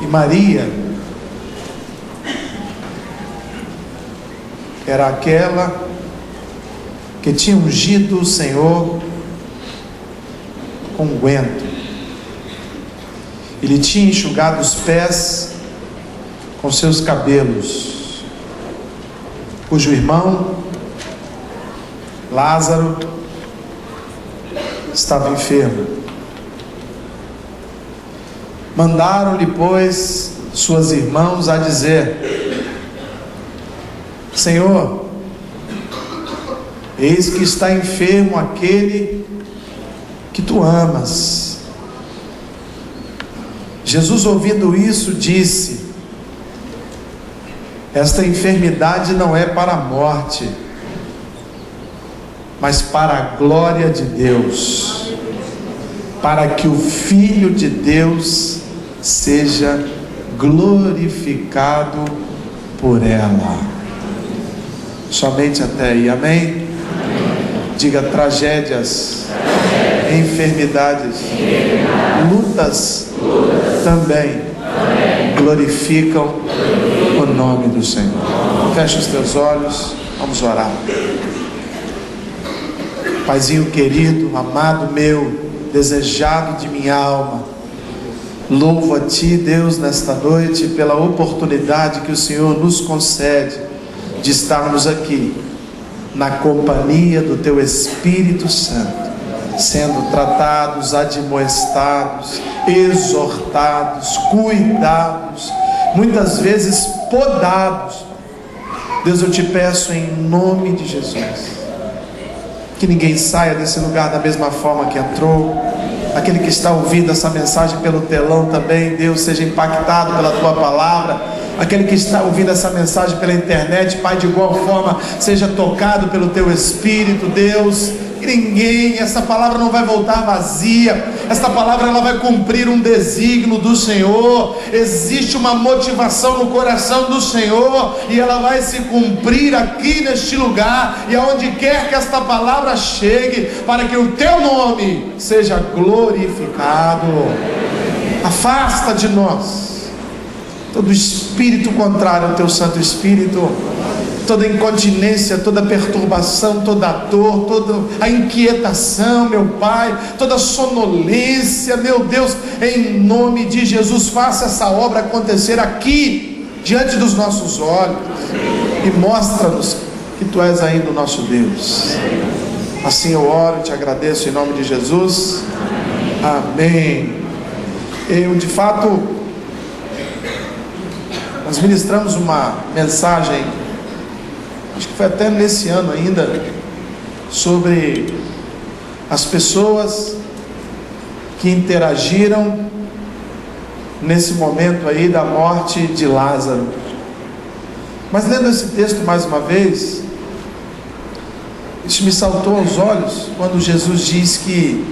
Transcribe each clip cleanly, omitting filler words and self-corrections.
E Maria era aquela que tinha ungido o Senhor com unguento. Ele tinha enxugado os pés com seus cabelos, cujo irmão Lázaro estava enfermo. Mandaram-lhe, pois, suas irmãos a dizer: Senhor, eis que está enfermo aquele que tu amas. Jesus, ouvindo isso, disse: esta enfermidade não é para a morte, mas para a glória de Deus, para que o Filho de Deus seja glorificado por ela. Somente até aí, amém? Diga: tragédias, enfermidades, lutas também glorificam o nome do Senhor. Fecha os teus olhos, vamos orar. Paizinho querido, amado meu, desejado de minha alma, louvo a Ti, Deus, nesta noite, pela oportunidade que o Senhor nos concede de estarmos aqui, na companhia do Teu Espírito Santo, sendo tratados, admoestados, exortados, cuidados, muitas vezes podados. Deus, eu Te peço em nome de Jesus, que ninguém saia desse lugar da mesma forma que entrou. Aquele que está ouvindo essa mensagem pelo telão também, Deus, seja impactado pela Tua palavra. Aquele que está ouvindo essa mensagem pela internet, Pai, de igual forma, seja tocado pelo Teu Espírito, Deus. Que ninguém, essa palavra não vai voltar vazia, essa palavra ela vai cumprir um desígnio do Senhor. Existe uma motivação no coração do Senhor, e ela vai se cumprir aqui neste lugar, e aonde quer que esta palavra chegue, para que o Teu nome seja glorificado. Afasta de nós todo espírito contrário ao Teu Santo Espírito, toda incontinência, toda perturbação, toda dor, toda a inquietação, meu Pai, toda sonolência, meu Deus, em nome de Jesus, faça essa obra acontecer aqui, diante dos nossos olhos, e mostra-nos que Tu és ainda o nosso Deus. Assim eu oro e Te agradeço em nome de Jesus, amém. Eu, de fato, nós ministramos uma mensagem, acho que foi até nesse ano ainda, sobre as pessoas que interagiram nesse momento aí da morte de Lázaro. Mas lendo esse texto mais uma vez, isso me saltou aos olhos quando Jesus diz que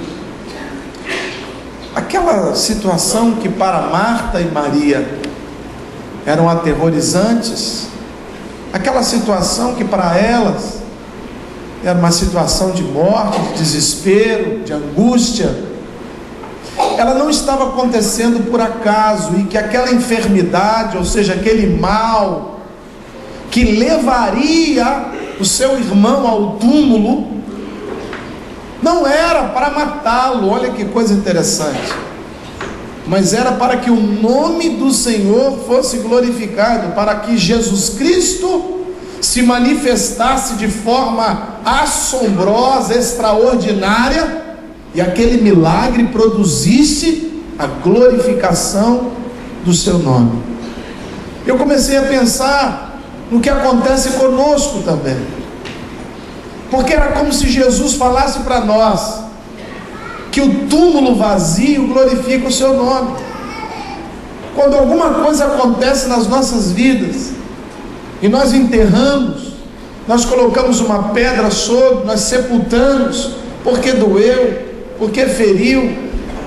aquela situação que para Marta e Maria eram aterrorizantes, aquela situação que para elas era uma situação de morte, de desespero, de angústia, ela não estava acontecendo por acaso, e que aquela enfermidade, ou seja, aquele mal que levaria o seu irmão ao túmulo, não era para matá-lo. Olha que coisa interessante, mas era para que o nome do Senhor fosse glorificado, para que Jesus Cristo se manifestasse de forma assombrosa, extraordinária, e aquele milagre produzisse a glorificação do Seu nome. Eu comecei a pensar no que acontece conosco também, porque era como se Jesus falasse para nós que o túmulo vazio glorifica o Seu nome. Quando alguma coisa acontece nas nossas vidas e nós enterramos, nós colocamos uma pedra sobre, nós sepultamos, porque doeu, porque feriu,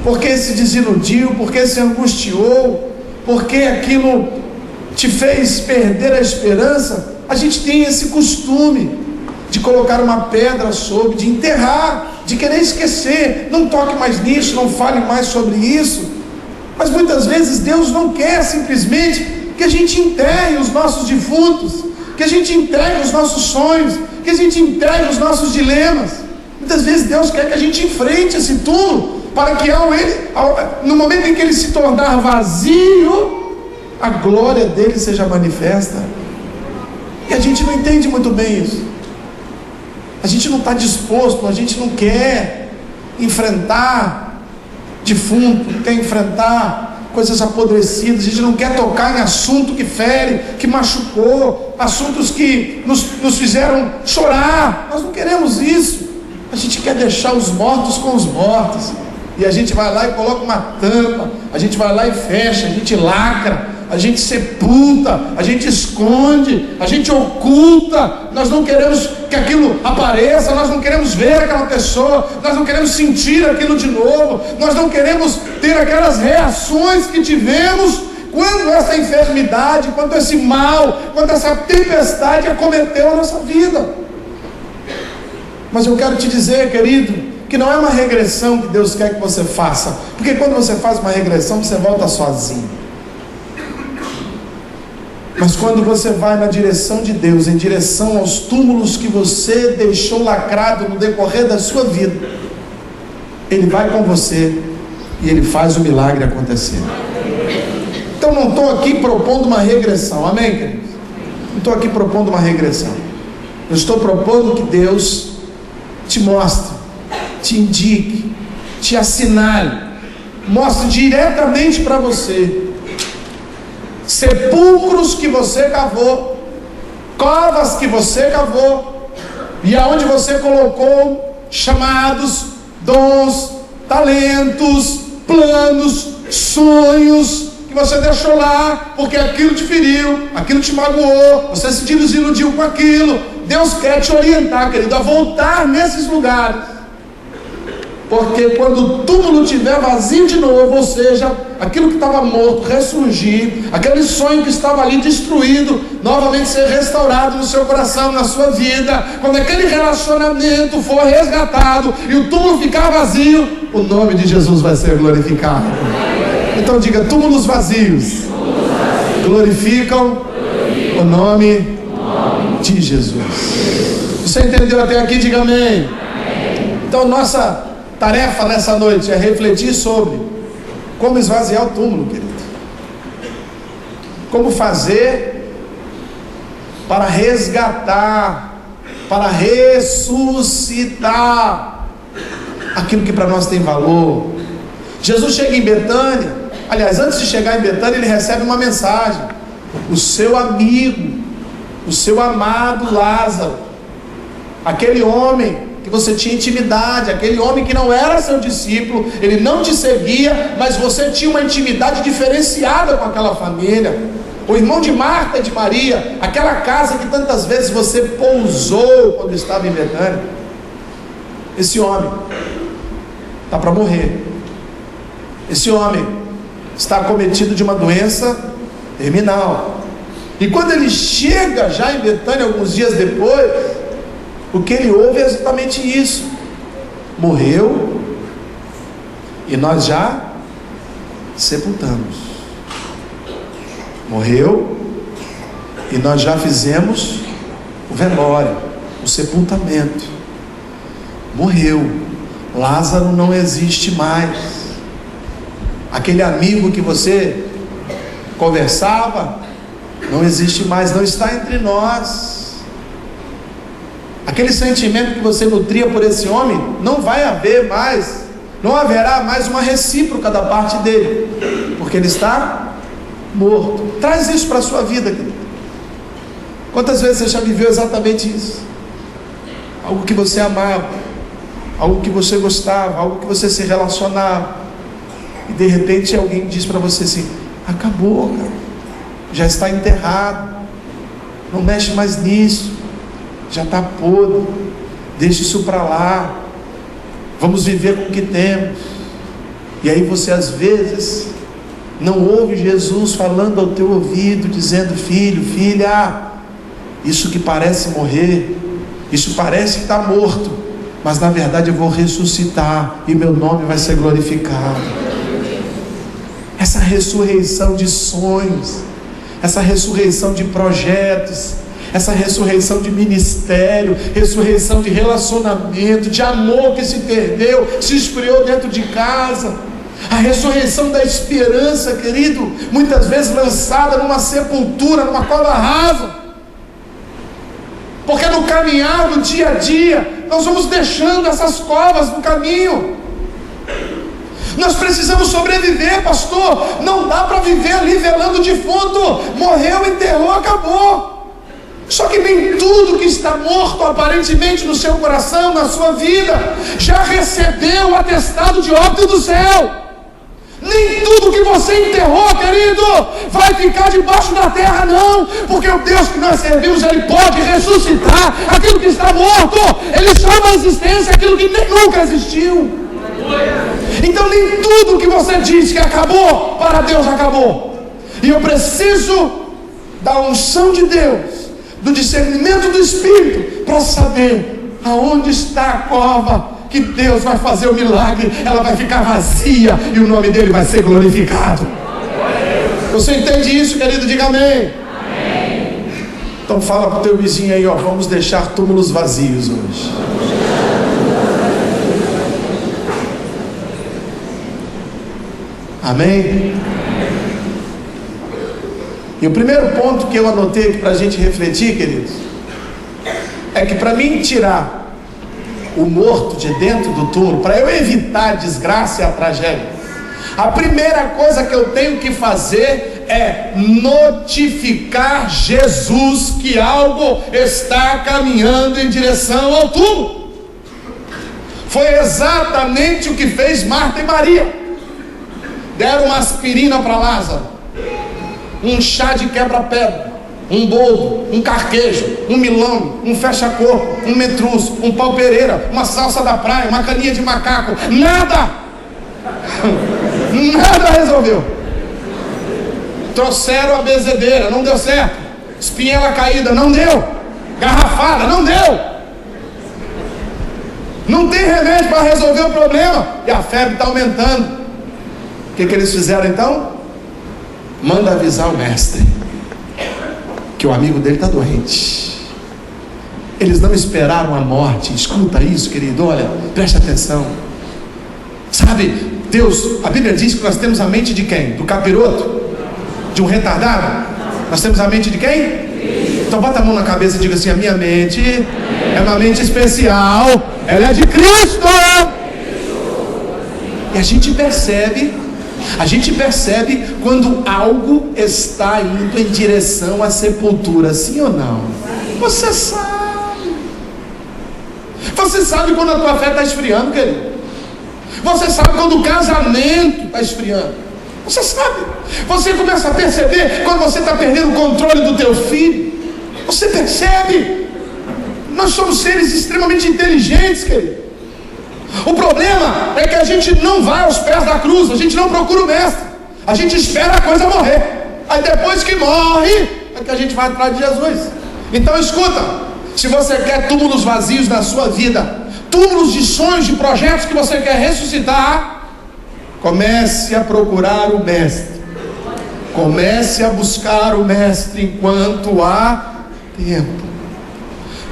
porque se desiludiu, porque se angustiou, porque aquilo te fez perder a esperança, a gente tem esse costume de colocar uma pedra sobre, de enterrar, de querer esquecer, não toque mais nisso, não fale mais sobre isso. Mas muitas vezes Deus não quer simplesmente que a gente enterre os nossos defuntos, que a gente entregue os nossos sonhos, que a gente entregue os nossos dilemas. Muitas vezes Deus quer que a gente enfrente esse túmulo, para que no momento em que ele se tornar vazio, a glória dele seja manifesta. E a gente não entende muito bem isso. A gente não está disposto, a gente não quer enfrentar defunto, não quer enfrentar coisas apodrecidas, a gente não quer tocar em assunto que fere, que machucou, assuntos que nos fizeram chorar. Nós não queremos isso. A gente quer deixar os mortos com os mortos, e a gente vai lá e coloca uma tampa, a gente vai lá e fecha, a gente lacra, a gente sepulta, a gente esconde, a gente oculta. Nós não queremos que aquilo apareça, nós não queremos ver aquela pessoa, nós não queremos sentir aquilo de novo, nós não queremos ter aquelas reações que tivemos quando essa enfermidade, quando esse mal, quando essa tempestade acometeu a nossa vida. Mas eu quero te dizer, querido, que não é uma regressão que Deus quer que você faça, porque quando você faz uma regressão, você volta sozinho. Mas quando você vai na direção de Deus, em direção aos túmulos que você deixou lacrado no decorrer da sua vida, Ele vai com você e Ele faz o milagre acontecer. Então não estou aqui propondo uma regressão, amém, queridos? Não estou aqui propondo uma regressão. Eu estou propondo que Deus te mostre, te indique, te assinale, mostre diretamente para você sepulcros que você cavou, covas que você cavou, e aonde você colocou chamados, dons, talentos, planos, sonhos que você deixou lá, porque aquilo te feriu, aquilo te magoou, você se desiludiu com aquilo. Deus quer te orientar, querido, a voltar nesses lugares, porque quando o túmulo estiver vazio de novo, ou seja, aquilo que estava morto ressurgir, aquele sonho que estava ali destruído, novamente ser restaurado no seu coração, na sua vida, quando aquele relacionamento for resgatado e o túmulo ficar vazio, o nome de Jesus vai ser glorificado. Então diga: túmulos vazios glorificam o nome de Jesus. Você entendeu até aqui? Diga amém. Então nossa tarefa nessa noite é refletir sobre como esvaziar o túmulo, querido. Como fazer para resgatar, para ressuscitar aquilo que para nós tem valor. Jesus chega em Betânia, aliás, antes de chegar em Betânia, ele recebe uma mensagem: o seu amigo, o seu amado Lázaro, aquele homem que você tinha intimidade, aquele homem que não era seu discípulo, ele não te seguia, mas você tinha uma intimidade diferenciada com aquela família, o irmão de Marta e de Maria, aquela casa que tantas vezes você pousou quando estava em Betânia. Esse homem está para morrer, esse homem está acometido de uma doença terminal, e quando ele chega já em Betânia, alguns dias depois, o que ele ouve é exatamente isso: morreu e nós já sepultamos. Morreu e nós já fizemos o velório, o sepultamento. Morreu, Lázaro não existe mais. Aquele amigo que você conversava não existe mais, não está entre nós. Aquele sentimento que você nutria por esse homem, não vai haver mais, não haverá mais uma recíproca da parte dele, porque ele está morto. Traz isso para a sua vida, querido. Quantas vezes você já viveu exatamente isso? Algo que você amava, algo que você gostava, algo que você se relacionava, e de repente alguém diz para você assim: acabou, cara, já está enterrado, não mexe mais nisso, já está podre, deixa isso para lá, vamos viver com o que temos. E aí você às vezes não ouve Jesus falando ao teu ouvido, dizendo: filho, filha, isso que parece morrer, isso parece que está morto, mas na verdade eu vou ressuscitar e meu nome vai ser glorificado. essa ressurreição de sonhos, essa ressurreição de projetos, essa ressurreição de ministério, ressurreição de relacionamento, de amor que se perdeu, se esfriou dentro de casa, a ressurreição da esperança, querido, muitas vezes lançada numa sepultura, numa cova rasa, porque no caminhar do dia a dia, nós vamos deixando essas covas no caminho. Nós precisamos sobreviver, pastor. Não dá para viver ali velando o defunto. Morreu, enterrou, acabou. Só que nem tudo que está morto aparentemente no seu coração, na sua vida, já recebeu o atestado de óbito do céu. Nem tudo que você enterrou, querido, vai ficar debaixo da terra, não. Porque o Deus que nós servimos, Ele pode ressuscitar aquilo que está morto. Ele chama à existência aquilo que nem nunca existiu. Então nem tudo que você diz que acabou, para Deus acabou. E eu preciso da unção de Deus, do discernimento do Espírito, para saber aonde está a cova que Deus vai fazer o milagre. Ela vai ficar vazia e o nome dele vai ser glorificado. Você entende isso, querido? Diga amém. Amém. Então fala para o teu vizinho aí, ó, vamos deixar túmulos vazios hoje. Amém? E o primeiro ponto que eu anotei aqui para a gente refletir, queridos, é que para mim tirar o morto de dentro do túmulo, para eu evitar a desgraça e a tragédia, a primeira coisa que eu tenho que fazer é notificar Jesus que algo está caminhando em direção ao túmulo. Foi exatamente o que fez Marta e Maria. Deram uma aspirina para Lázaro, um chá de quebra-pedra, um boldo, um carquejo, um milão, um fecha-corpo, um metruz, um pau-pereira, uma salsa da praia, uma caninha de macaco. Nada! Nada resolveu. Trouxeram a bezedeira, não deu certo. Espinhela caída, não deu. Garrafada, não deu. Não tem remédio para resolver o problema. E a febre está aumentando. O que eles fizeram então? Manda avisar o mestre que o amigo dele está doente. Eles não esperaram a morte. Escuta isso, querido, olha, preste atenção. Sabe, Deus, a Bíblia diz que nós temos a mente de quem? Do capiroto? De um retardado? Nós temos a mente de quem? Então bota a mão na cabeça e diga assim: a minha mente é uma mente especial, ela é de Cristo. E a gente percebe quando algo está indo em direção à sepultura, sim ou não? Você sabe. Você sabe quando a tua fé está esfriando, querido. Você sabe quando o casamento está esfriando. Você sabe. Você começa a perceber quando você está perdendo o controle do teu filho. Você percebe. Nós somos seres extremamente inteligentes, querido. O problema é que a gente não vai aos pés da cruz, a gente não procura o mestre, a gente espera a coisa morrer. Aí depois que morre, é que a gente vai atrás de Jesus. Então escuta, se você quer túmulos vazios na sua vida, túmulos de sonhos, de projetos que você quer ressuscitar, comece a procurar o mestre. Comece a buscar o mestre enquanto há tempo.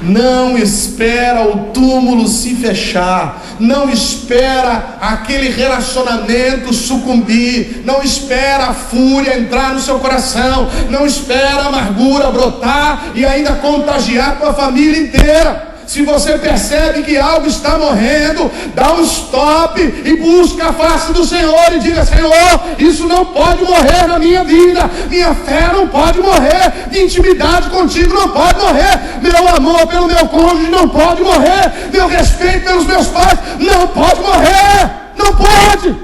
Não espera o túmulo se fechar, não espera aquele relacionamento sucumbir, não espera a fúria entrar no seu coração, não espera a amargura brotar e ainda contagiar a tua família inteira. Se você percebe que algo está morrendo, dá um stop e busca a face do Senhor e diga: Senhor, isso não pode morrer na minha vida, minha fé não pode morrer, minha intimidade contigo não pode morrer, meu amor pelo meu cônjuge não pode morrer, meu respeito pelos meus pais não pode morrer, não pode.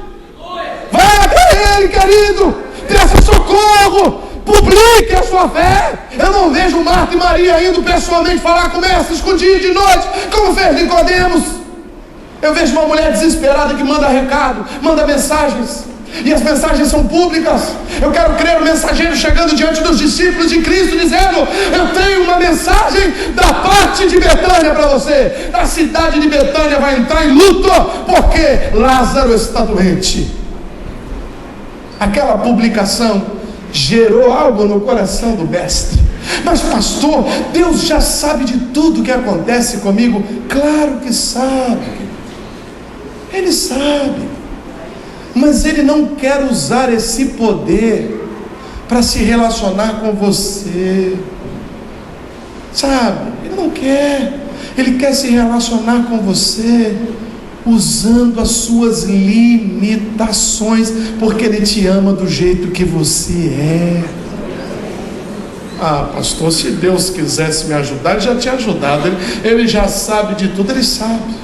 Vai até Ele, querido, peça socorro. Publique a sua fé. Eu não vejo Marta e Maria indo pessoalmente falar com o mestre escondido de noite, como fez Nicodemos. Eu vejo uma mulher desesperada que manda recado, manda mensagens, e as mensagens são públicas. Eu quero crer o mensageiro chegando diante dos discípulos de Cristo, dizendo: eu tenho uma mensagem da parte de Betânia para você. A cidade de Betânia vai entrar em luto, porque Lázaro está doente. Aquela publicação gerou algo no coração do mestre. Mas pastor, Deus já sabe de tudo que acontece comigo. Claro que sabe, Ele sabe, mas Ele não quer usar esse poder para se relacionar com você, sabe? Ele não quer. Ele quer se relacionar com você usando as suas limitações, porque Ele te ama do jeito que você é. Ah, pastor, se Deus quisesse me ajudar, Ele já tinha ajudado. Ele já sabe de tudo, Ele sabe.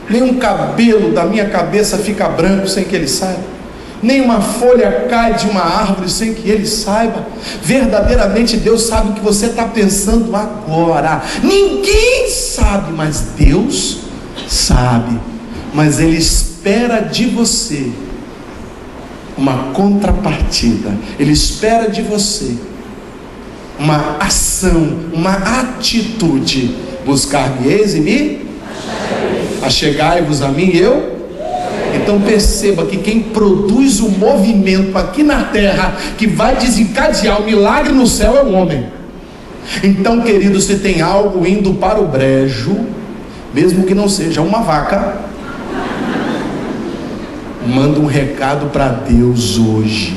Nenhum cabelo da minha cabeça fica branco sem que Ele saiba. Nenhuma folha cai de uma árvore sem que Ele saiba. Verdadeiramente Deus sabe o que você está pensando agora. Ninguém sabe, mas Deus sabe. Mas Ele espera de você uma contrapartida. Ele espera de você uma ação, uma atitude. Buscar-me-eis e me achegai-vos a mim, eu. Então perceba que quem produz o movimento aqui na terra, que vai desencadear o milagre no céu, é o homem. Então, querido, se tem algo indo para o brejo, mesmo que não seja uma vaca, manda um recado para Deus hoje.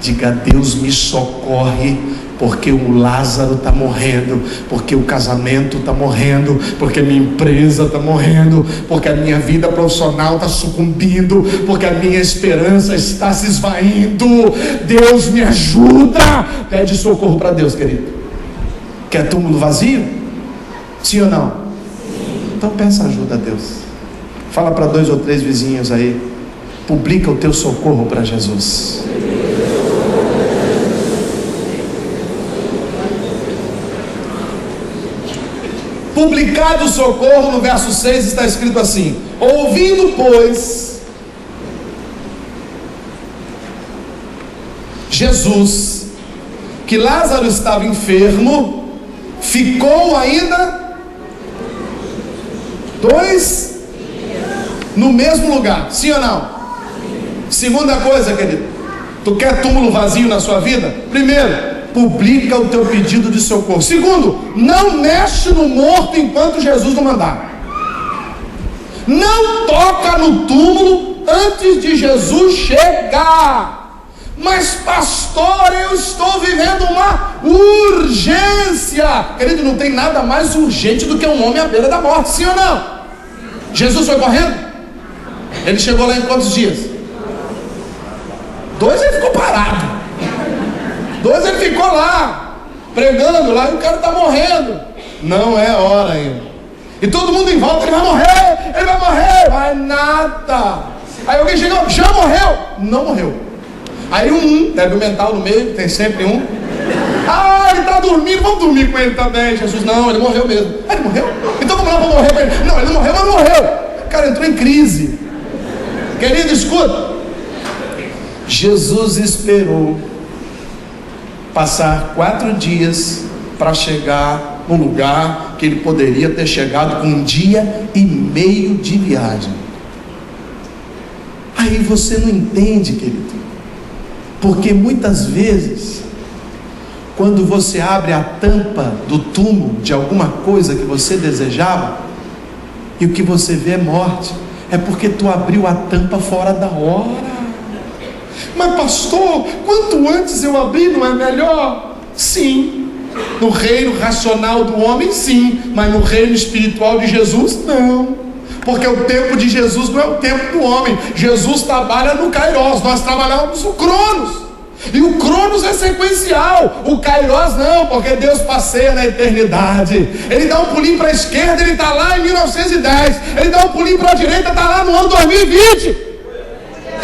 Diga: Deus, me socorre, porque o Lázaro está morrendo, porque o casamento está morrendo, porque a minha empresa está morrendo, porque a minha vida profissional está sucumbindo, porque a minha esperança está se esvaindo. Deus, me ajuda. Pede socorro para Deus, querido. Quer túmulo vazio? Sim ou não? Então peça ajuda a Deus. Fala para 2 ou 3 vizinhos aí. Publica o teu socorro para Jesus. Publicado o socorro, no verso 6 está escrito assim: ouvindo, pois, Jesus que Lázaro estava enfermo, ficou ainda 2 no mesmo lugar, sim ou não? Segunda coisa, querido, tu quer túmulo vazio na sua vida? Primeiro, publica o teu pedido de socorro. Segundo, não mexe no morto enquanto Jesus não mandar. Não toca no túmulo antes de Jesus chegar. Mas pastor, eu estou vivendo uma urgência. Querido, não tem nada mais urgente do que um homem à beira da morte, sim ou não? Jesus foi correndo? Ele chegou lá em quantos dias? 2 ele ficou parado. 2 ele ficou lá, pregando lá, e o cara está morrendo. Não é hora ainda. E todo mundo em volta: ele vai morrer, ele vai morrer. Vai nada. Aí alguém chegou: já morreu? Não morreu. Aí débil mental no meio, tem sempre um. Ah, ele está dormindo, vamos dormir com ele também. Jesus: não, ele morreu mesmo. Ah, ele morreu? Então vamos lá, vamos morrer com ele. Não, ele não morreu, mas morreu. O cara entrou em crise. Querido, escuta. Jesus esperou passar 4 dias para chegar no lugar que ele poderia ter chegado com 1 dia e meio de viagem. Aí você não entende, querido, porque muitas vezes, quando você abre a tampa do túmulo de alguma coisa que você desejava, e o que você vê é morte, é porque tu abriu a tampa fora da hora. Mas pastor, quanto antes eu abrir não é melhor? Sim. No reino racional do homem, sim. Mas no reino espiritual de Jesus, não. Porque o tempo de Jesus não é o tempo do homem. Jesus trabalha no Kairos, nós trabalhamos no Cronos. E o Cronos é sequencial, o Kairos não, porque Deus passeia na eternidade. Ele dá um pulinho para a esquerda, ele está lá em 1910. Ele dá um pulinho para a direita, está lá no ano 2020.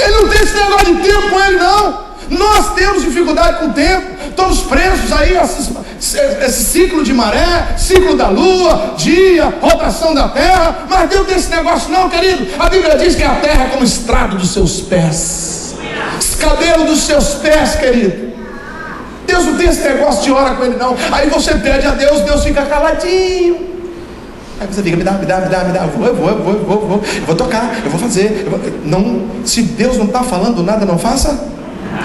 Ele não tem esse negócio de tempo com ele, não. Nós temos dificuldade com o tempo. Estamos presos aí a esse ciclo de maré, ciclo da lua, dia, rotação da terra. Mas Deus não tem esse negócio não, querido. A Bíblia diz que a terra é como estrado dos seus pés, escabelo dos seus pés, querido. Deus não tem esse negócio de hora com ele não. Aí você pede a Deus, Deus fica caladinho. Aí você fica, me dá, eu vou tocar, eu vou fazer. Não, se Deus não está falando nada, não faça.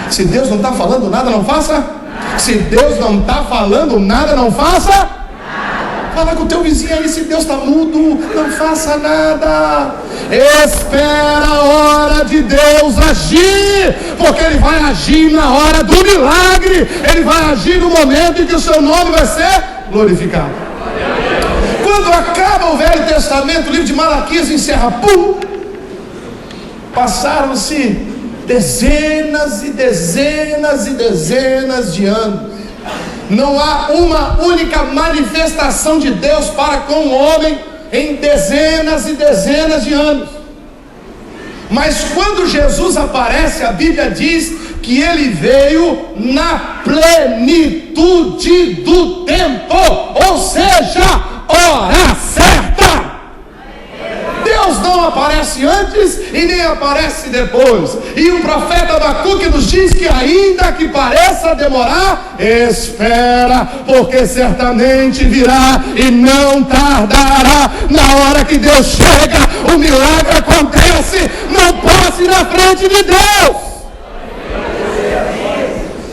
Se Deus não está falando nada, não faça. Se Deus não está falando nada, não faça. Fala com o teu vizinho aí, se Deus está mudo, não faça nada. Espera a hora de Deus agir, porque Ele vai agir na hora do milagre. Ele vai agir no momento em que o seu nome vai ser glorificado. Quando acaba o Velho Testamento, o livro de Malaquias encerra, pum! Passaram-se dezenas e dezenas e dezenas de anos. Não há uma única manifestação de Deus para com o homem em dezenas e dezenas de anos. Mas quando Jesus aparece, a Bíblia diz que Ele veio na plenitude do tempo, ou seja, hora certa. Deus não aparece antes e nem aparece depois. E o profeta Abacuque nos diz que ainda que pareça demorar, espera, porque certamente virá e não tardará. Na hora que Deus chega, o milagre acontece. Não passe na frente de Deus.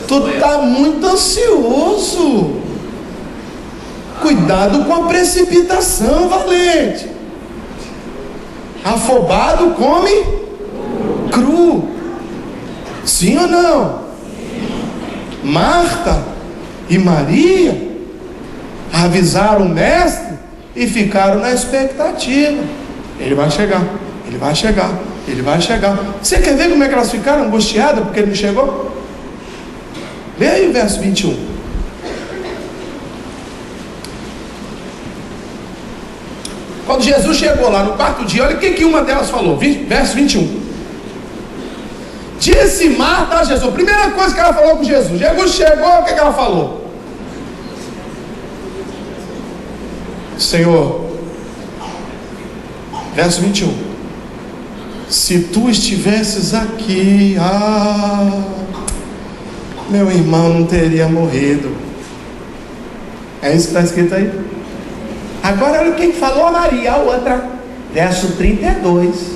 Tu está muito ansioso. Cuidado com a precipitação, valente. Afobado come cru. Sim ou não? Marta e Maria avisaram o mestre e ficaram na expectativa. Ele vai chegar, ele vai chegar, ele vai chegar. Você quer ver como é que elas ficaram angustiadas porque ele não chegou? Lê aí o verso 21. Quando Jesus chegou lá no quarto dia, olha o que uma delas falou, verso 21. Disse Marta a Jesus, primeira coisa que ela falou com Jesus. Jesus chegou, o que ela falou? Senhor, verso 21. Se tu estivesses aqui, meu irmão não teria morrido. É isso que está escrito aí? Agora olha quem falou a Maria, a outra, verso 32.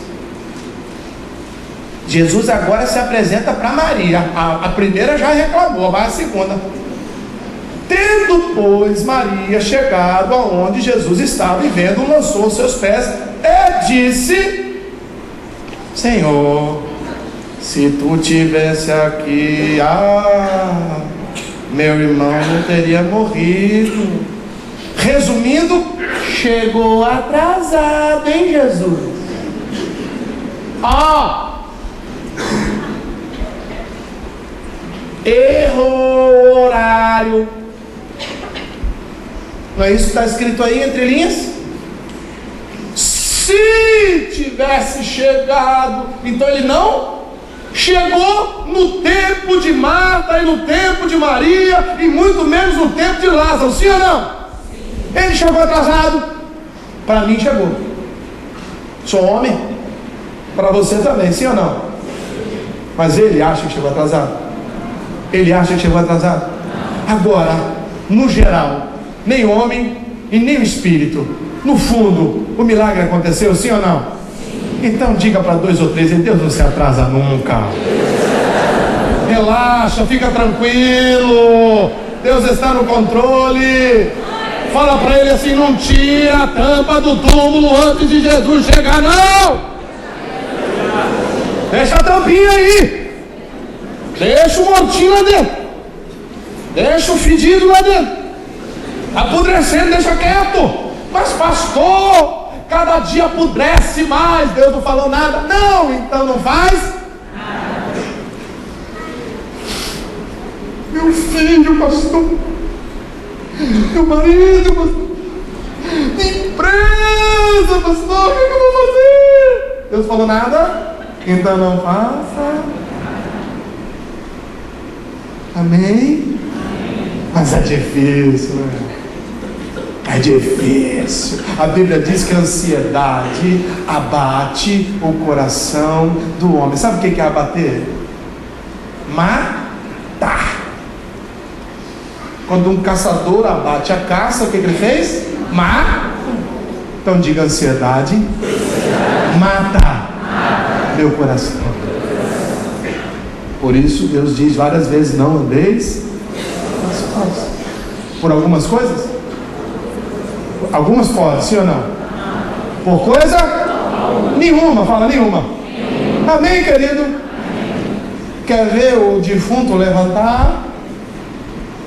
Jesus agora se apresenta para Maria. A primeira já reclamou, vai a segunda. Tendo, pois, Maria chegado aonde Jesus estava e vendo, lançou os seus pés e disse: Senhor, se tu tivesse aqui, meu irmão não teria morrido. Resumindo, chegou atrasado, hein, Jesus? Errou o horário. Não é isso que está escrito aí entre linhas? Se tivesse chegado, então ele não chegou no tempo de Marta e no tempo de Maria e muito menos no tempo de Lázaro, sim ou não? Ele chegou atrasado. Para mim chegou. Sou homem. Para você também, sim ou não? Mas ele acha que chegou atrasado? Ele acha que chegou atrasado? Agora, no geral, nem o homem e nem o espírito, no fundo, o milagre aconteceu, sim ou não? Então diga para 2 ou 3, Deus não se atrasa nunca. Relaxa, fica tranquilo. Deus está no controle. Fala para ele assim: não tira a tampa do túmulo antes de Jesus chegar, não. Deixa a tampinha aí. Deixa o mortinho lá dentro. Deixa o fedido lá dentro. Tá apodrecendo, deixa quieto. Mas pastor, cada dia apodrece mais. Deus não falou nada. Não, então não faz. Meu filho, pastor. Meu marido, pastor. Empresa, pastor. O que eu vou fazer? Deus falou nada? Então não faça. Amém? Mas é difícil, né? É difícil. A Bíblia diz que a ansiedade abate o coração do homem. Sabe o que é abater? Matar. Quando um caçador abate a caça, o que ele fez? Mata. Então diga: ansiedade mata meu coração. Por isso Deus diz várias vezes: não andeis ansiosos. Por algumas coisas? Algumas podem, sim ou não? Por coisa nenhuma, fala nenhuma. Amém, querido? Quer ver o defunto levantar?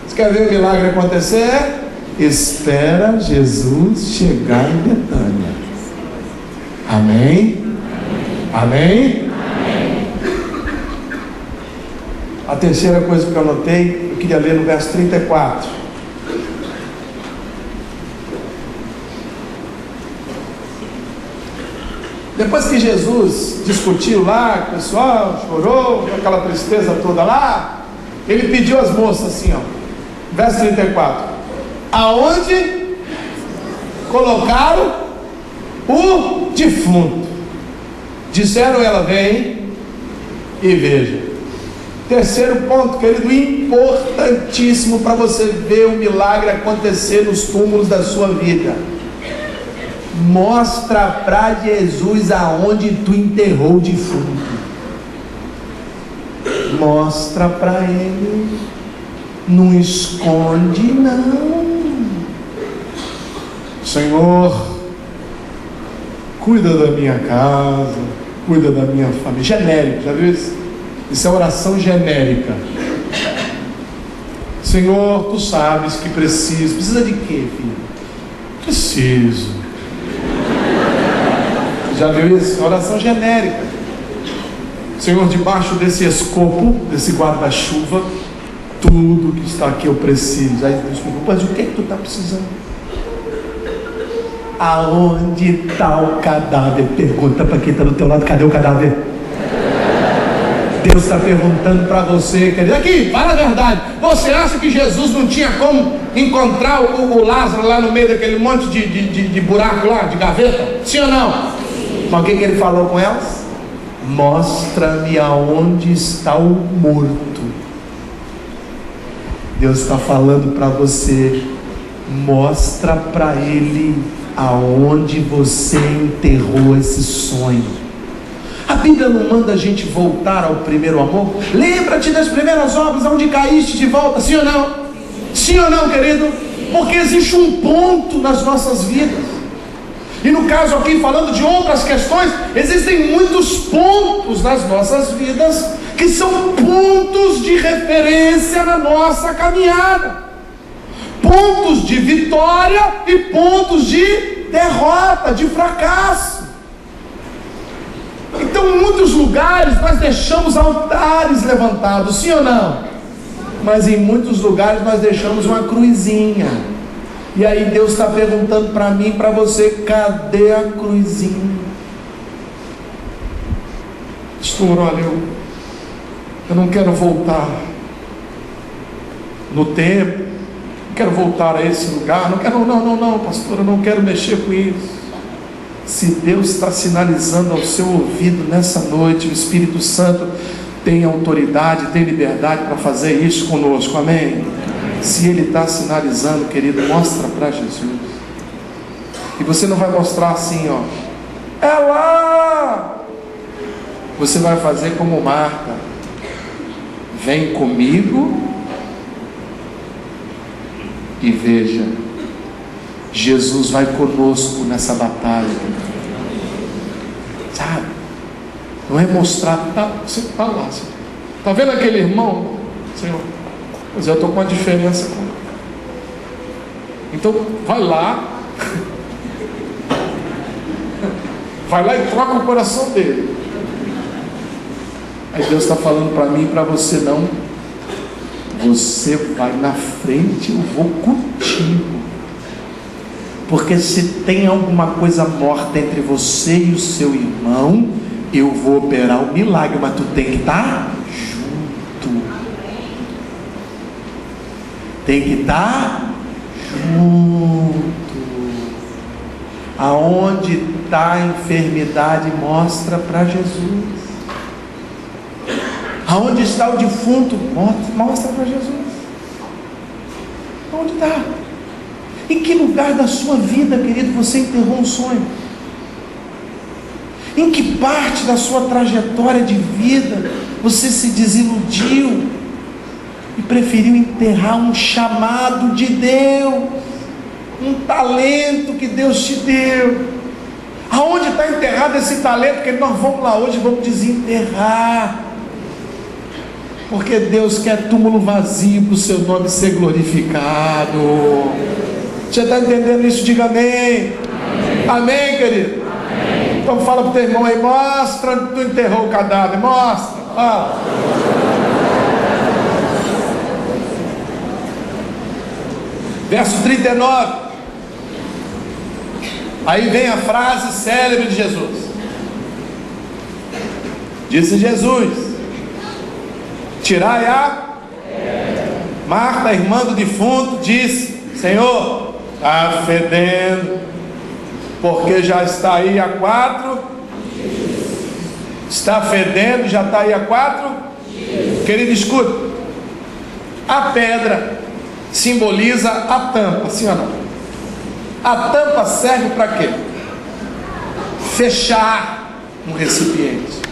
Você quer ver o milagre acontecer? Espera Jesus chegar em Betânia. Amém? Amém? A terceira coisa que eu anotei, eu queria ler no verso 34. Depois que Jesus discutiu lá, o pessoal chorou, aquela tristeza toda lá, ele pediu às moças assim, ó, verso 34: aonde colocaram o defunto? Disseram ela: vem e veja. Terceiro ponto, querido, importantíssimo para você ver o milagre acontecer nos túmulos da sua vida: mostra para Jesus aonde tu enterrou o defunto. Mostra para ele, não esconde não. Senhor, cuida da minha casa, cuida da minha família. Genérico, já viu isso? Isso é oração genérica. Senhor, tu sabes que preciso. Precisa de quê, filho? Preciso. Já viu isso? Oração genérica. Senhor, debaixo desse escopo, desse guarda-chuva, tudo que está aqui eu preciso. Aí Deus pergunta: mas o que é que tu está precisando? Aonde está o cadáver? Pergunta para quem está do teu lado: cadê o cadáver? Deus está perguntando para você, querido. Aqui, fala a verdade. Você acha que Jesus não tinha como encontrar o Lázaro lá no meio daquele monte de buraco lá, de gaveta? Sim ou não? Mas o que ele falou com elas? Mostra-me aonde está o morto. Deus está falando para você: mostra para ele aonde você enterrou esse sonho. A Bíblia não manda a gente voltar ao primeiro amor? Lembra-te das primeiras obras, aonde caíste de volta, sim ou não? Sim ou não, querido? Porque existe um ponto nas nossas vidas. E no caso aqui, falando de outras questões, existem muitos pontos nas nossas vidas que são pontos de referência na nossa caminhada. Pontos de vitória e pontos de derrota, de fracasso. Então, em muitos lugares nós deixamos altares levantados, sim ou não? Mas em muitos lugares nós deixamos uma cruzinha. E aí Deus está perguntando para mim e para você: cadê a cruzinha? Pastor, olha, eu não quero voltar no tempo, não quero voltar a esse lugar, não, pastor, eu não quero mexer com isso. Se Deus está sinalizando ao seu ouvido nessa noite, o Espírito Santo tem autoridade, tem liberdade para fazer isso conosco, amém? Se Ele está sinalizando, querido, mostra para Jesus. E você não vai mostrar assim, ó, é lá. Você vai fazer como Marta: vem comigo e veja. Jesus vai conosco nessa batalha, sabe? Não é mostrar, você está lá, está vendo aquele irmão? Senhor, mas eu estou com uma diferença com ele. Então vai lá e troca o coração dele. Aí Deus está falando para mim e para você: não, você vai na frente, eu vou contigo. Porque se tem alguma coisa morta entre você e o seu irmão, eu vou operar o milagre, mas tu tem que estar junto. Tem que estar junto. Aonde está a enfermidade, mostra para Jesus. Aonde está o defunto, mostra para Jesus. Aonde está? Em que lugar da sua vida, querido, você enterrou um sonho? Em que parte da sua trajetória de vida você se desiludiu e preferiu enterrar um chamado de Deus, um talento que Deus te deu? Aonde está enterrado esse talento? Que nós vamos lá hoje, vamos desenterrar, porque Deus quer túmulo vazio para o seu nome ser glorificado. Você está entendendo isso? Diga amém. Amém, querido? Amém. Então fala para o teu irmão aí, mostra onde tu enterrou o cadáver, mostra, fala. Verso 39. Aí vem a frase célebre de Jesus. Disse Jesus: tirai a... Marta, irmã do defunto, disse: Senhor, está fedendo, porque já está aí há 4. Está fedendo, já está aí há 4. Querido, escuta. A pedra simboliza a tampa, sim ou não? A tampa serve para quê? Fechar um recipiente,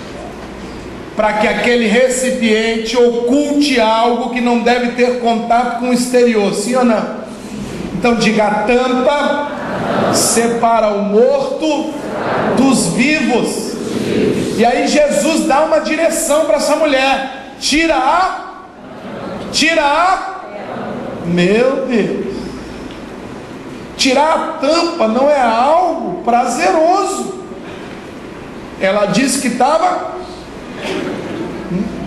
para que aquele recipiente oculte algo que não deve ter contato com o exterior, sim ou não? Então diga: a tampa separa o morto dos vivos. E aí Jesus dá uma direção para essa mulher: tira a... Meu Deus, tirar a tampa não é algo prazeroso. Ela disse que estava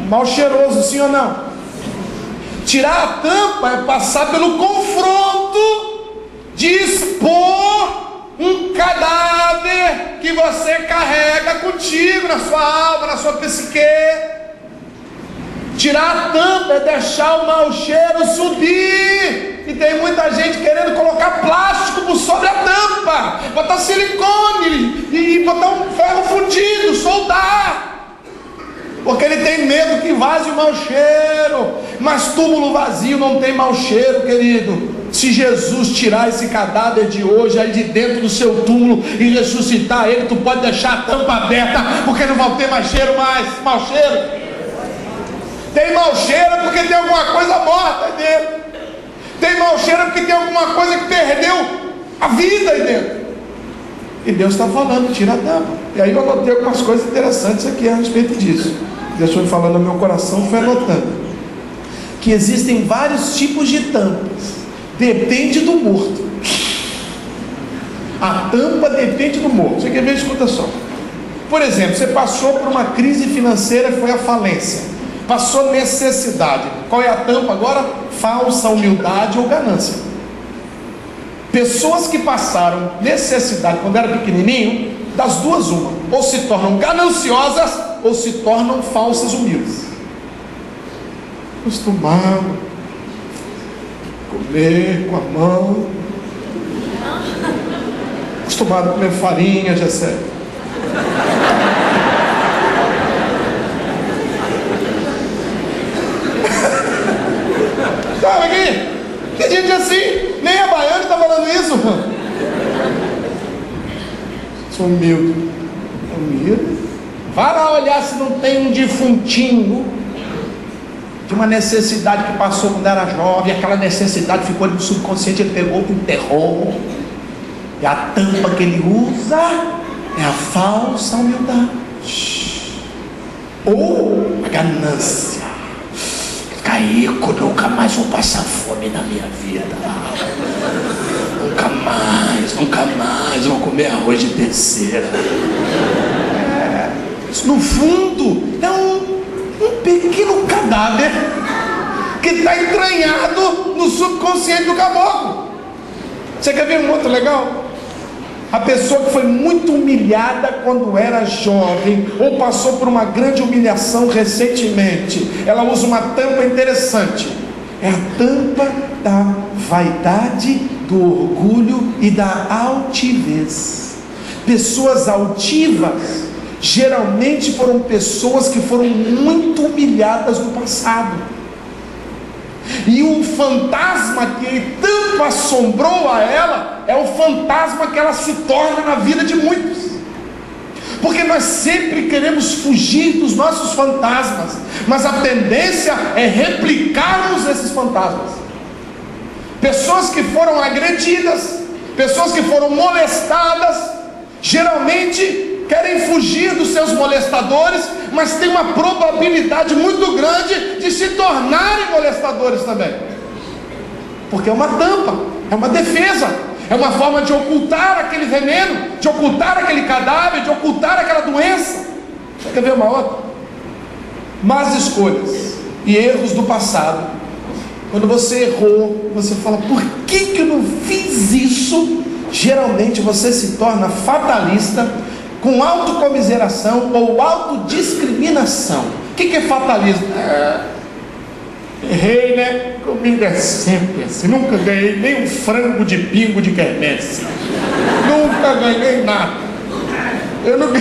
mal cheiroso, sim ou não? Tirar a tampa é passar pelo confronto de expor um cadáver que você carrega contigo na sua alma, na sua psique. Tirar a tampa é deixar o mau cheiro subir. E tem muita gente querendo colocar plástico por sobre a tampa, botar silicone e botar um ferro fundido, soldar, porque ele tem medo que vaze o mau cheiro. Mas túmulo vazio não tem mau cheiro, querido. Se Jesus tirar esse cadáver de hoje aí de dentro do seu túmulo e ressuscitar ele, tu pode deixar a tampa aberta, porque não vai ter mais cheiro, mau cheiro. Tem mau cheiro porque tem alguma coisa morta aí dentro. Tem mau cheiro porque tem alguma coisa que perdeu a vida aí dentro. E Deus está falando: tira a tampa. E aí eu anotei algumas coisas interessantes aqui a respeito disso. Deus foi falando no meu coração, foi anotando que existem vários tipos de tampas. Depende do morto. A tampa depende do morto. Você quer ver? Escuta só. Por exemplo, você passou por uma crise financeira e foi à falência. Passou necessidade. Qual é a tampa agora? Falsa humildade ou ganância. Pessoas que passaram necessidade quando era pequenininho, das duas uma: ou se tornam gananciosas ou se tornam falsas humildes. Acostumado comer com a mão, acostumado a comer farinha, já sei. Sabe aqui? Tem gente assim, nem a baiana está falando isso. Sou humilde. Humilde? Vá lá olhar se não tem um defuntinho de uma necessidade que passou quando era jovem. Aquela necessidade ficou no subconsciente, ele pegou, enterrou. E a tampa que ele usa é a falsa humildade ou a ganância. Caico, nunca mais vou passar fome na minha vida. Nunca mais vou comer arroz de terceira. Isso no fundo é um pequeno cadáver que está entranhado no subconsciente do caboclo. Você quer ver um outro legal? A pessoa que foi muito humilhada quando era jovem, ou passou por uma grande humilhação recentemente, ela usa uma tampa interessante. É a tampa da vaidade, do orgulho e da altivez. Pessoas altivas geralmente foram pessoas que foram muito humilhadas no passado. E o fantasma que tanto assombrou a ela é o fantasma que ela se torna na vida de muitos. Porque nós sempre queremos fugir dos nossos fantasmas, mas a tendência é replicarmos esses fantasmas. Pessoas que foram agredidas, pessoas que foram molestadas, geralmente querem fugir dos seus molestadores, mas tem uma probabilidade muito grande de se tornarem molestadores também, porque é uma tampa, é uma defesa, é uma forma de ocultar aquele veneno, de ocultar aquele cadáver, de ocultar aquela doença. Você quer ver uma outra? Más escolhas e erros do passado. Quando você errou, você fala, por que eu não fiz isso? Geralmente você se torna fatalista, com autocomiseração ou autodiscriminação. O que é fatalismo? Errei, né? Comigo é sempre assim. Nunca ganhei nem um frango de bingo de quermesse. Nunca ganhei nada. Eu não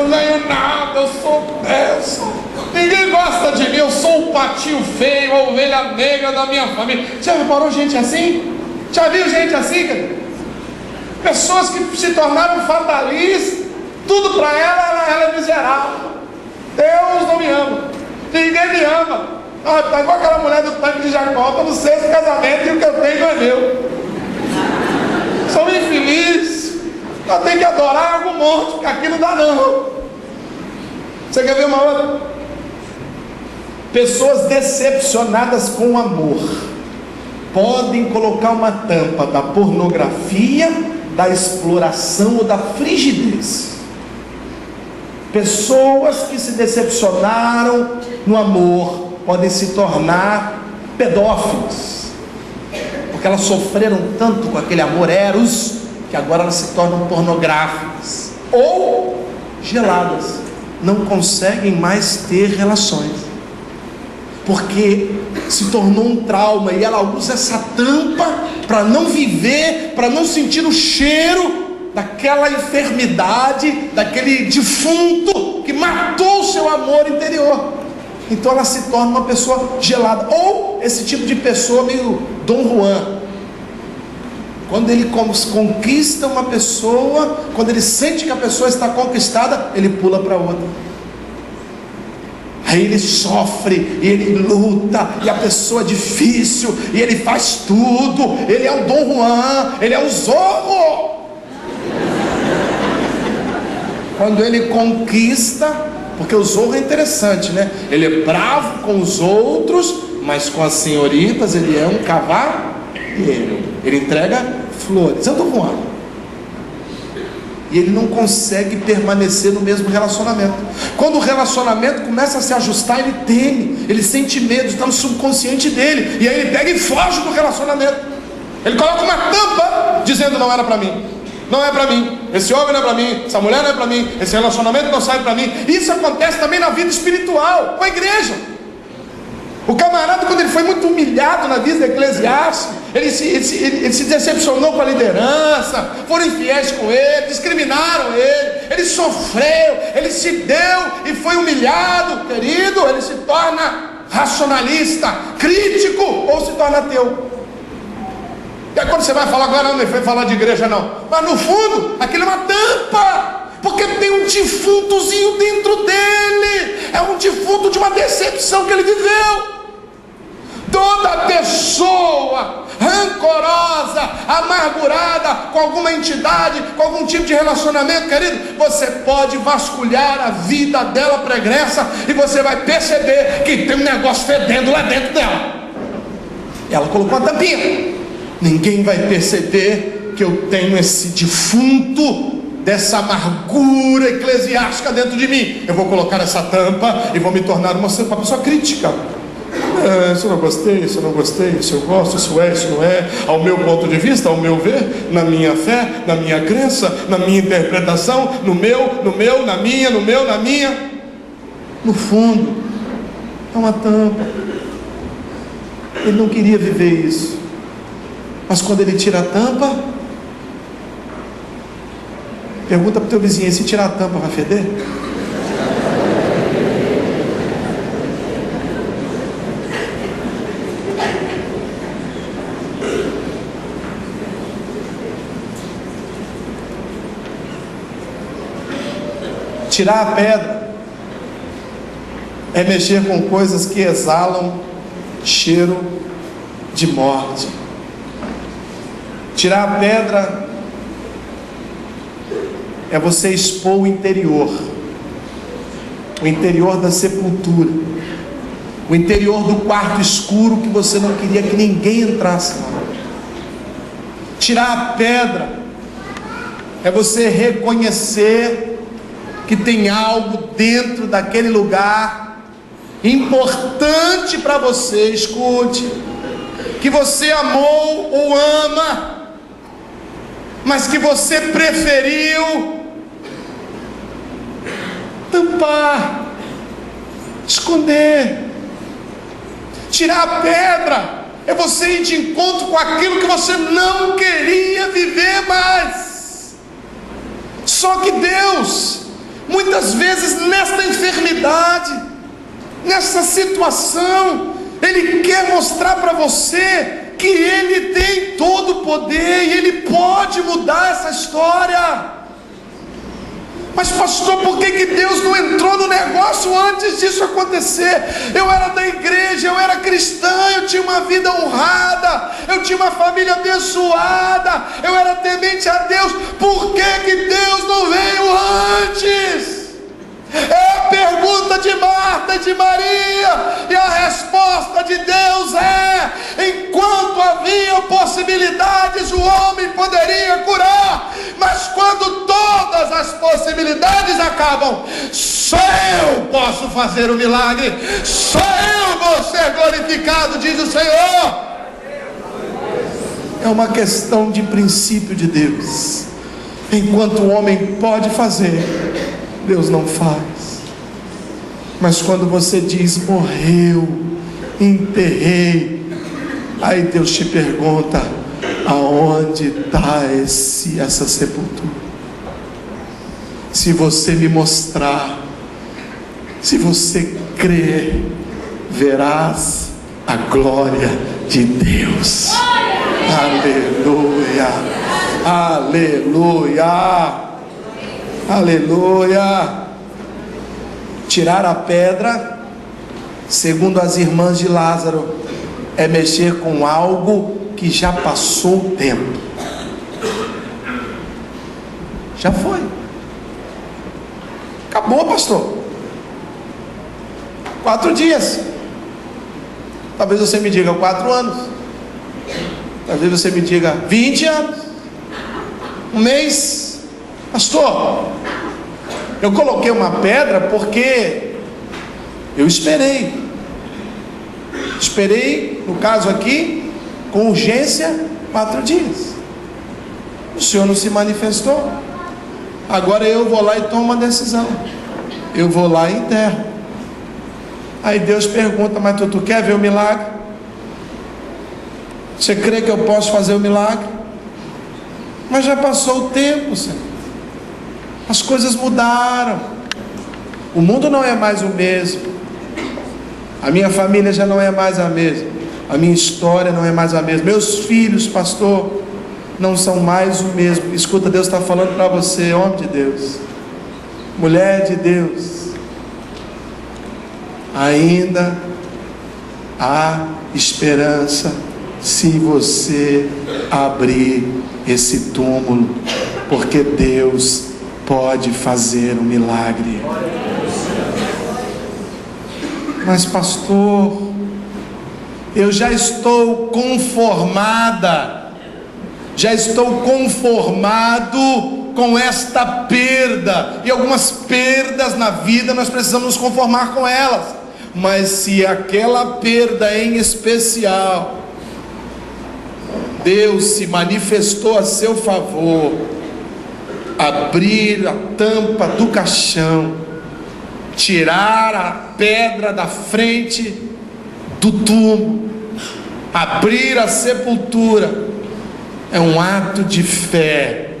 ganho nada. Eu sou. Ninguém gosta de mim. Eu sou o patinho feio, a ovelha negra da minha família. Já reparou gente assim? Já viu gente assim, cara? Pessoas que se tornaram fatalistas. Tudo para ela é miserável. Deus não me ama. Ninguém me ama. Está igual aquela mulher do tanque de Jacó. Estou no 6º casamento e o que eu tenho não é meu. Sou infeliz. Eu tenho que adorar algum monte, porque aqui não dá não. Você quer ver uma outra? Pessoas decepcionadas com o amor podem colocar uma tampa da pornografia, da exploração ou da frigidez. Pessoas que se decepcionaram no amor podem se tornar pedófilos, porque elas sofreram tanto com aquele amor eros, que agora elas se tornam pornográficas ou geladas, não conseguem mais ter relações, porque se tornou um trauma, e ela usa essa tampa para não viver, para não sentir o cheiro daquela enfermidade, daquele defunto que matou o seu amor interior. Então ela se torna uma pessoa gelada, ou esse tipo de pessoa meio Dom Juan, quando ele conquista uma pessoa, quando ele sente que a pessoa está conquistada, ele pula para outra. Aí ele sofre, e ele luta, e a pessoa é difícil, e ele faz tudo, ele é o Dom Juan, ele é o Zorro. Quando ele conquista, porque o Zorro é interessante, né? Ele é bravo com os outros, mas com as senhoritas ele é um cavalheiro, ele entrega flores, é o Dom Juan. E ele não consegue permanecer no mesmo relacionamento. Quando o relacionamento começa a se ajustar, ele teme, ele sente medo, está no subconsciente dele, e aí ele pega e foge do relacionamento. Ele coloca uma tampa, dizendo: não era para mim, não é para mim, esse homem não é para mim, essa mulher não é para mim, esse relacionamento não serve para mim. Isso acontece também na vida espiritual, com a igreja. O camarada, quando ele foi muito humilhado na vida eclesiástica, ele se decepcionou com a liderança, foram infiéis com ele, discriminaram ele sofreu, ele se deu e foi humilhado, querido. Ele se torna racionalista, crítico, ou se torna ateu. E aí quando você vai falar, agora não foi falar de igreja não, mas no fundo aquilo é uma tampa, porque tem um defuntozinho dentro dele, é um defunto de uma decepção que ele viveu. Toda pessoa rancorosa, amargurada com alguma entidade, com algum tipo de relacionamento, querido, você pode vasculhar a vida dela pregressa e você vai perceber que tem um negócio fedendo lá dentro dela. Ela colocou uma tampinha. Ninguém vai perceber que eu tenho esse defunto dessa amargura eclesiástica dentro de mim. Eu vou colocar essa tampa e vou me tornar uma pessoa crítica. Isso eu não gostei, isso eu não gostei, isso eu gosto, isso não é, ao meu ponto de vista, ao meu ver, na minha fé, na minha crença, na minha interpretação, na minha. No fundo, é uma tampa. Ele não queria viver isso, mas quando ele tira a tampa, pergunta para o teu vizinho: se tirar a tampa vai feder? Tirar a pedra é mexer com coisas que exalam cheiro de morte. Tirar a pedra é você expor o interior da sepultura, o interior do quarto escuro que você não queria que ninguém entrasse lá. Tirar a pedra é você reconhecer que tem algo dentro daquele lugar importante para você. Escute, que você amou ou ama, mas que você preferiu tampar, esconder. Tirar a pedra é você ir de encontro com aquilo que você não queria viver mais. Só que Deus, muitas vezes nesta enfermidade, nessa situação, Ele quer mostrar para você que Ele tem todo o poder e Ele pode mudar essa história. Mas pastor, por que Deus não entrou no negócio antes disso acontecer? Eu era da igreja, eu era cristã, eu tinha uma vida honrada, eu tinha uma família abençoada, eu era temente a Deus. Por que Deus não veio antes? É a pergunta de Marta e de Maria, e a resposta de Deus é: enquanto havia possibilidades, o homem poderia curar, mas quando todas as possibilidades acabam, só eu posso fazer o milagre, só eu vou ser glorificado, diz o Senhor. É uma questão de princípio de Deus. Enquanto o homem pode fazer, Deus não faz. Mas quando você diz morreu, enterrei, aí Deus te pergunta: aonde está essa sepultura? Se você me mostrar, se você crer, verás a glória de Deus. Aleluia, aleluia, aleluia. Tirar a pedra, segundo as irmãs de Lázaro, é mexer com algo que já passou o tempo. Já foi. Acabou, pastor. 4 dias. Talvez você me diga 4 anos. Talvez você me diga 20 anos. 1 mês. Pastor, eu coloquei uma pedra porque eu esperei. Esperei, no caso aqui, com urgência, 4 dias. O Senhor não se manifestou. Agora eu vou lá e tomo uma decisão. Eu vou lá e enterro. Aí Deus pergunta: mas tu quer ver o milagre? Você crê que eu posso fazer o milagre? Mas já passou o tempo, Senhor. As coisas mudaram. O mundo não é mais o mesmo. A minha família já não é mais a mesma. A minha história não é mais a mesma. Meus filhos, pastor, não são mais o mesmo. Escuta, Deus está falando para você, homem de Deus, mulher de Deus. Ainda há esperança se você abrir esse túmulo, porque Deus pode fazer um milagre. Mas pastor, eu já estou conformada, já estou conformado com esta perda, e algumas perdas na vida nós precisamos nos conformar com elas. Mas se aquela perda em especial, Deus se manifestou a seu favor, abrir a tampa do caixão, tirar a pedra da frente do túmulo, abrir a sepultura, é um ato de fé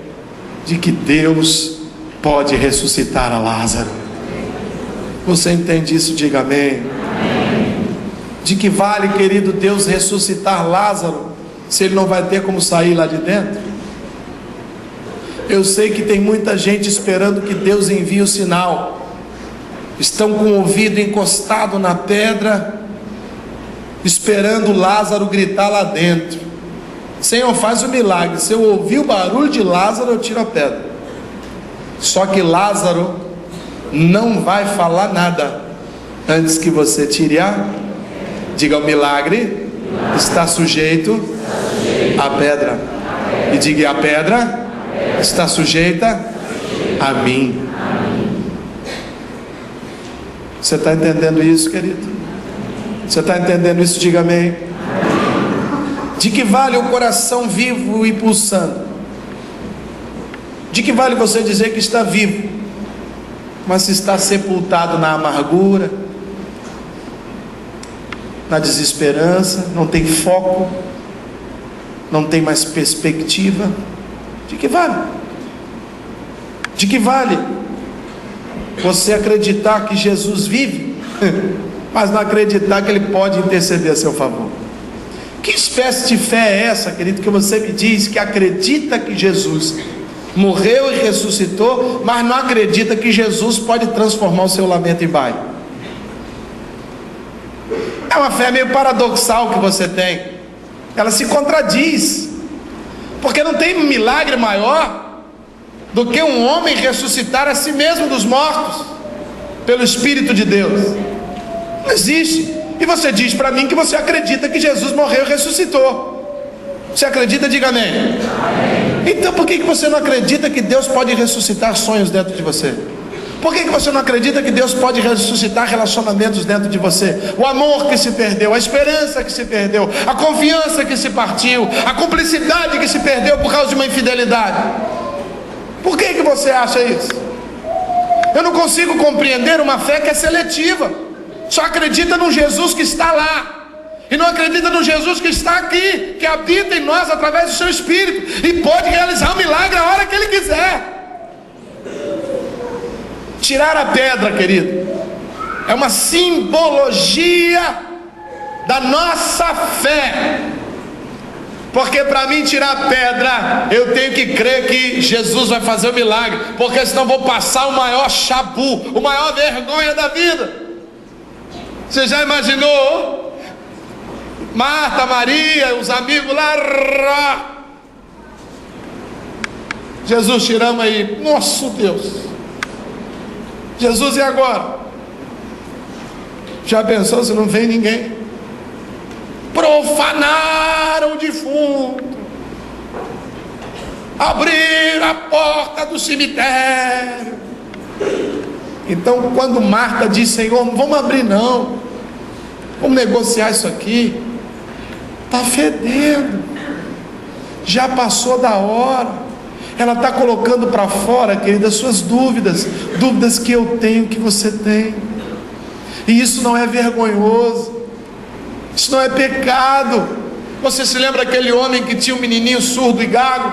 de que Deus pode ressuscitar a Lázaro. Você entende isso? Diga amém. De que vale, querido, Deus ressuscitar Lázaro se ele não vai ter como sair lá de dentro? Eu sei que tem muita gente esperando que Deus envie o sinal. Estão com o ouvido encostado na pedra, esperando Lázaro gritar lá dentro: Senhor, faz o milagre. Se eu ouvir o barulho de Lázaro, eu tiro a pedra. Só que Lázaro não vai falar nada antes que você tire a... Diga: o milagre está sujeito à pedra. E diga: a pedra está sujeita a mim. Você está entendendo isso, querido? Você está entendendo isso? Diga amém. De que vale o coração vivo e pulsando? De que vale você dizer que está vivo, mas está sepultado na amargura, na desesperança, não tem foco, não tem mais perspectiva? De que vale? De que vale você acreditar que Jesus vive, mas não acreditar que Ele pode interceder a seu favor? Que espécie de fé é essa, querido, que você me diz que acredita que Jesus morreu e ressuscitou, mas não acredita que Jesus pode transformar o seu lamento em baile? É uma fé meio paradoxal que você tem. Ela se contradiz, porque não tem milagre maior do que um homem ressuscitar a si mesmo dos mortos pelo Espírito de Deus. Não existe. E você diz para mim que você acredita que Jesus morreu e ressuscitou. Você acredita? Diga amém. Amém. Então por que você não acredita que Deus pode ressuscitar sonhos dentro de você? Por que você não acredita que Deus pode ressuscitar relacionamentos dentro de você? O amor que se perdeu, a esperança que se perdeu, a confiança que se partiu, a cumplicidade que se perdeu por causa de uma infidelidade. Por que você acha isso? Eu não consigo compreender uma fé que é seletiva. Só acredita no Jesus que está lá, e não acredita no Jesus que está aqui, que habita em nós através do seu Espírito, e pode realizar um milagre a hora que Ele quiser. Tirar a pedra, querido, é uma simbologia da nossa fé. Porque para mim tirar a pedra, eu tenho que crer que Jesus vai fazer o milagre, porque senão vou passar o maior chabu, o maior vergonha da vida. Você já imaginou Marta, Maria, os amigos lá, Jesus, tiramos aí, nosso Deus, Jesus, e agora? Já pensou se não vem ninguém? Profanaram o defunto, abriram a porta do cemitério. Então quando Marta diz: Senhor, não vamos abrir não, vamos negociar isso aqui, está fedendo, já passou da hora. Ela está colocando para fora, querida, suas dúvidas que eu tenho, que você tem. E isso não é vergonhoso, isso não é pecado. Você se lembra daquele homem que tinha um menininho surdo e gago,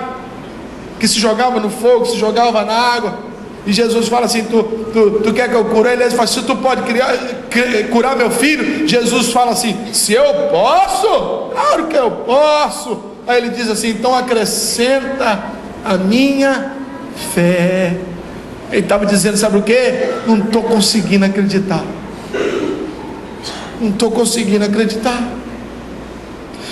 que se jogava no fogo, se jogava na água, e Jesus fala assim: tu quer que eu cure ele? Ele fala: se tu pode curar meu filho. Jesus fala assim: se eu posso? Claro que eu posso. Aí ele diz assim: então acrescenta a minha fé. Ele estava dizendo, sabe o que? Não estou conseguindo acreditar, não estou conseguindo acreditar.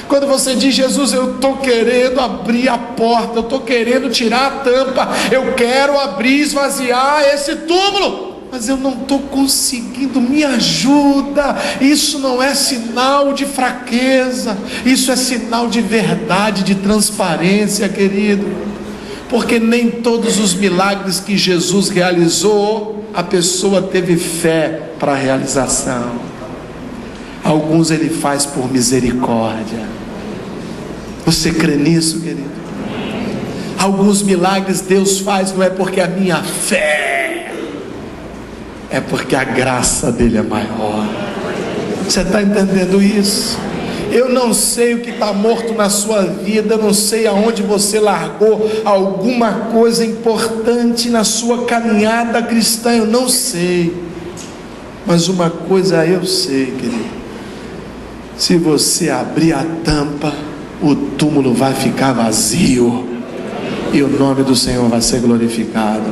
Quando você diz: Jesus, eu estou querendo abrir a porta, eu estou querendo tirar a tampa, eu quero abrir, esvaziar esse túmulo, mas eu não estou conseguindo, me ajuda. Isso não é sinal de fraqueza, isso é sinal de verdade, de transparência, querido. Porque nem todos os milagres que Jesus realizou, a pessoa teve fé para a realização. Alguns Ele faz por misericórdia. Você crê nisso, querido? Alguns milagres Deus faz não é porque a minha fé, é porque a graça dele é maior. Você está entendendo isso? Eu não sei o que está morto na sua vida, eu não sei aonde você largou alguma coisa importante na sua caminhada cristã, eu não sei. Mas uma coisa eu sei, querido: se você abrir a tampa, o túmulo vai ficar vazio. e o nome do Senhor vai ser glorificado.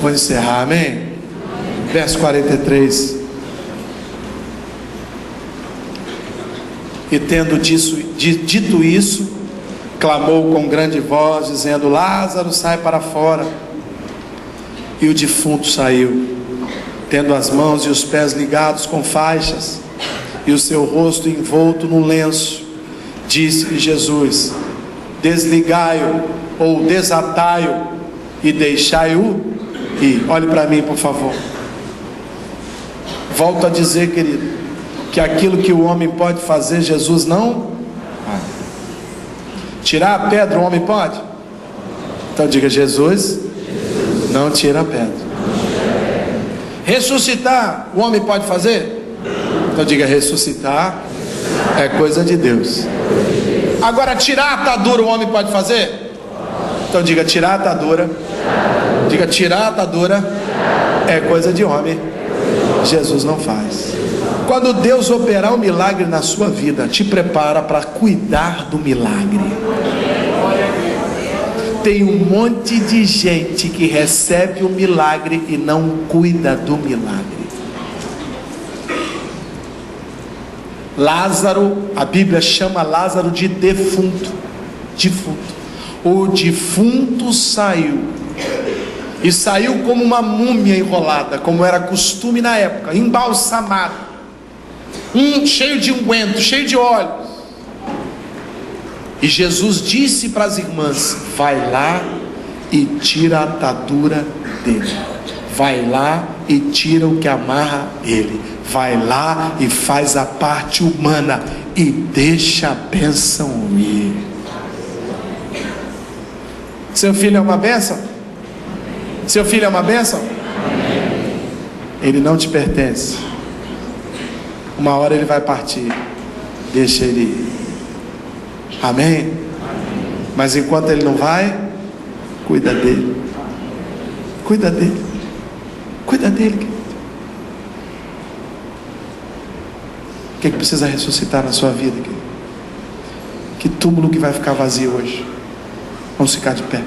Vou encerrar, amém? Verso 43. E tendo dito isso, clamou com grande voz, dizendo: Lázaro, sai para fora. E o defunto saiu, tendo as mãos e os pés ligados com faixas, e o seu rosto envolto num lenço. Disse-lhe Jesus: desligai-o, ou desatai-o, e deixai-o ir. Olhe para mim, por favor. Volto a dizer, querido, que aquilo que o homem pode fazer, Jesus não pode. Tirar a pedra, o homem pode? Então diga: Jesus não tira a pedra. Ressuscitar, o homem pode fazer? Então diga: ressuscitar é coisa de Deus. Agora, tirar a atadura, o homem pode fazer? Então diga: tirar a atadura. Diga: tirar a atadura é coisa de homem. Jesus não faz. Quando Deus operar um milagre na sua vida, te prepara para cuidar do milagre. Tem um monte de gente que recebe o milagre e não cuida do milagre. Lázaro, a Bíblia chama Lázaro de defunto. O defunto saiu, e saiu como uma múmia enrolada, como era costume na época, embalsamado, cheio de unguento, cheio de óleos. E Jesus disse para as irmãs: vai lá e tira a atadura dele. Vai lá e tira o que amarra ele. Vai lá e faz a parte humana e deixa a bênção ir. Seu filho é uma bênção? Seu filho é uma bênção? Ele não te pertence. Uma hora ele vai partir. Deixa ele ir. Amém? Mas enquanto ele não vai, cuida dele. Cuida dele. Cuida dele, querido. O que é que precisa ressuscitar na sua vida, querido? Que túmulo que vai ficar vazio hoje? Vamos ficar de pé.